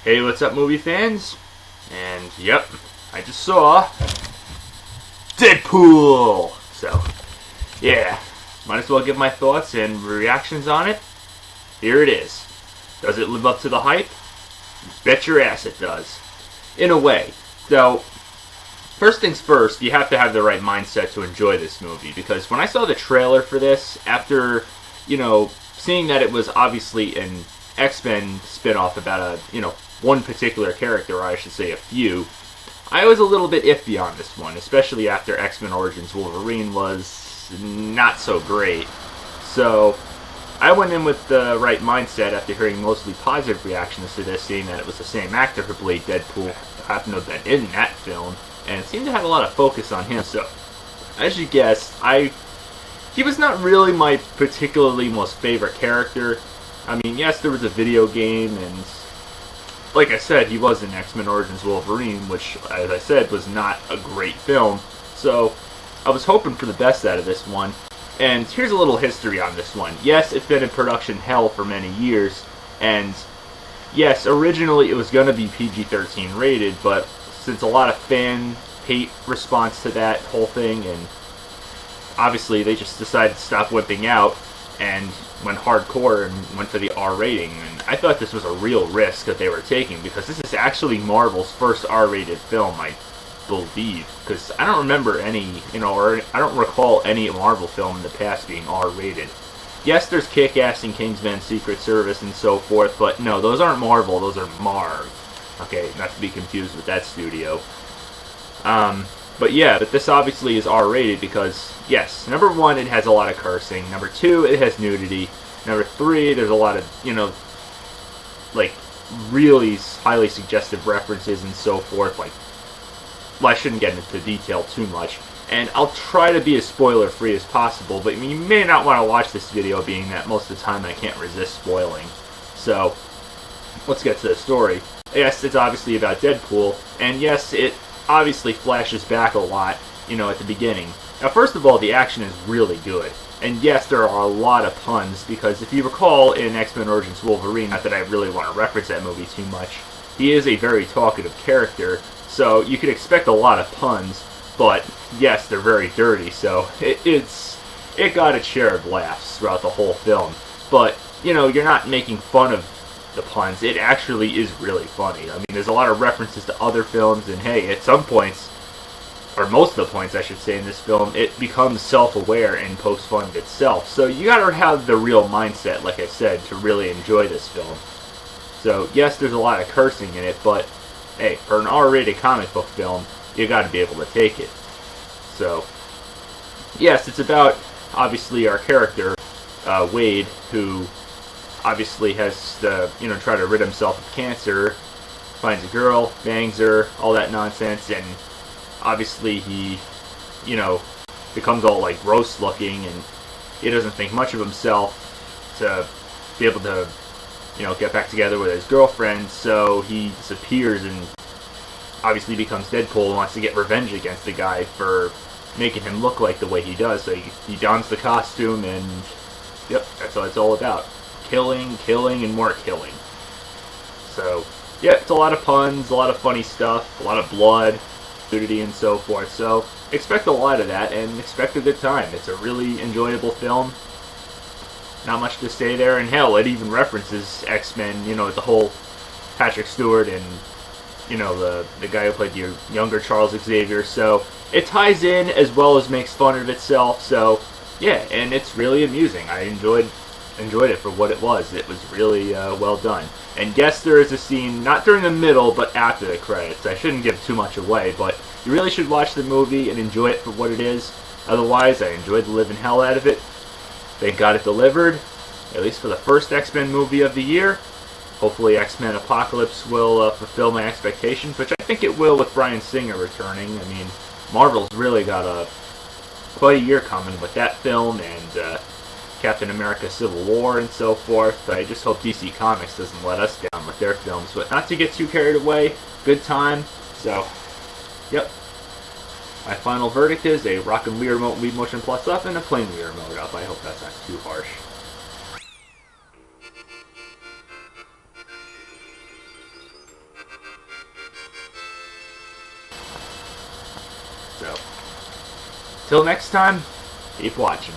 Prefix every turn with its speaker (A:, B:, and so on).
A: Hey, what's up, movie fans? And yep, I just saw Deadpool! So, yeah, might as well give my thoughts and reactions on it. Here it is. Does it live up to the hype? Bet your ass it does. In a way. So, first things first, you have to have the right mindset to enjoy this movie. Because when I saw the trailer for this, after, seeing that it was obviously an X-Men spin-off about one particular character, or I should say a few, I was a little bit iffy on this one, especially after XMen Origins Wolverine was not so great. So, I went in with the right mindset after hearing mostly positive reactions to this, seeing that it was the same actor who played Deadpool, who happened to have been in that film, and it seemed to have a lot of focus on him. So, as you guessed, he was not really my particularly most favorite character. I mean, yes, there was a video game, and like I said, he was in X-Men Origins Wolverine, which, as I said, was not a great film. So, I was hoping for the best out of this one. And here's a little history on this one. Yes, it's been in production hell for many years, and yes, originally it was going to be PG-13 rated, but since a lot of fan hate response to that whole thing, and obviously they just decided to stop whipping out and went hardcore and went for the R rating. And I thought this was a real risk that they were taking, because this is actually Marvel's first R-rated film, I believe. Because I don't remember any, or I don't recall any Marvel film in the past being R-rated. Yes, there's Kick-Ass and Kingsman Secret Service and so forth, but no, those aren't Marvel, those are Marv. Okay, not to be confused with that studio. But yeah, but this obviously is R-rated because, yes, number one, it has a lot of cursing. Number two, it has nudity. Number three, there's a lot of, really highly suggestive references and so forth. Well, I shouldn't get into detail too much. And I'll try to be as spoiler-free as possible, but you may not want to watch this video, being that most of the time I can't resist spoiling. So, let's get to the story. Yes, it's obviously about Deadpool, and yes, it obviously flashes back a lot, at the beginning. Now, first of all, the action is really good. And yes, there are a lot of puns, because if you recall in X-Men Origins Wolverine, not that I really want to reference that movie too much, he is a very talkative character, so you could expect a lot of puns, but yes, they're very dirty, so it got its share of laughs throughout the whole film. But, you're not making fun of the puns. It actually is really funny. I mean, there's a lot of references to other films, and hey, at some points, or most of the points I should say in this film, it becomes self-aware and pokes fun at itself. So you gotta have the real mindset, like I said, to really enjoy this film. So yes, there's a lot of cursing in it, but hey, for an R-rated comic book film, you gotta be able to take it. So, yes, it's about, obviously, our character, Wade, who obviously has to, try to rid himself of cancer, finds a girl, bangs her, all that nonsense, and obviously he, becomes all, gross looking, and he doesn't think much of himself to be able to, get back together with his girlfriend, so he disappears and obviously becomes Deadpool and wants to get revenge against the guy for making him look like the way he does. So he dons the costume, and yep, that's what it's all about. Killing, and more killing. So, yeah, it's a lot of puns, a lot of funny stuff, a lot of blood, nudity, and so forth. So, expect a lot of that, and expect a good time. It's a really enjoyable film. Not much to say there, and hell, it even references X-Men, the whole Patrick Stewart and, the guy who played the younger Charles Xavier. So, it ties in as well as makes fun of itself. So, yeah, and it's really amusing. I enjoyed it for what it was. It was really well done. And yes, there is a scene, not during the middle, but after the credits. I shouldn't give too much away, but you really should watch the movie and enjoy it for what it is. Otherwise, I enjoyed the living hell out of it. Thank God it delivered, at least for the first X-Men movie of the year. Hopefully X-Men Apocalypse will fulfill my expectations, which I think it will with Bryan Singer returning. I mean, Marvel's really got quite a year coming with that film, and Captain America Civil War and so forth. I just hope DC Comics doesn't let us down with their films. But not to get too carried away, good time. So, yep. My final verdict is a rockin' Wii Remote, Wii Motion Plus up, and a plain Wii Remote up. I hope that's not too harsh. So, till next time, keep watching.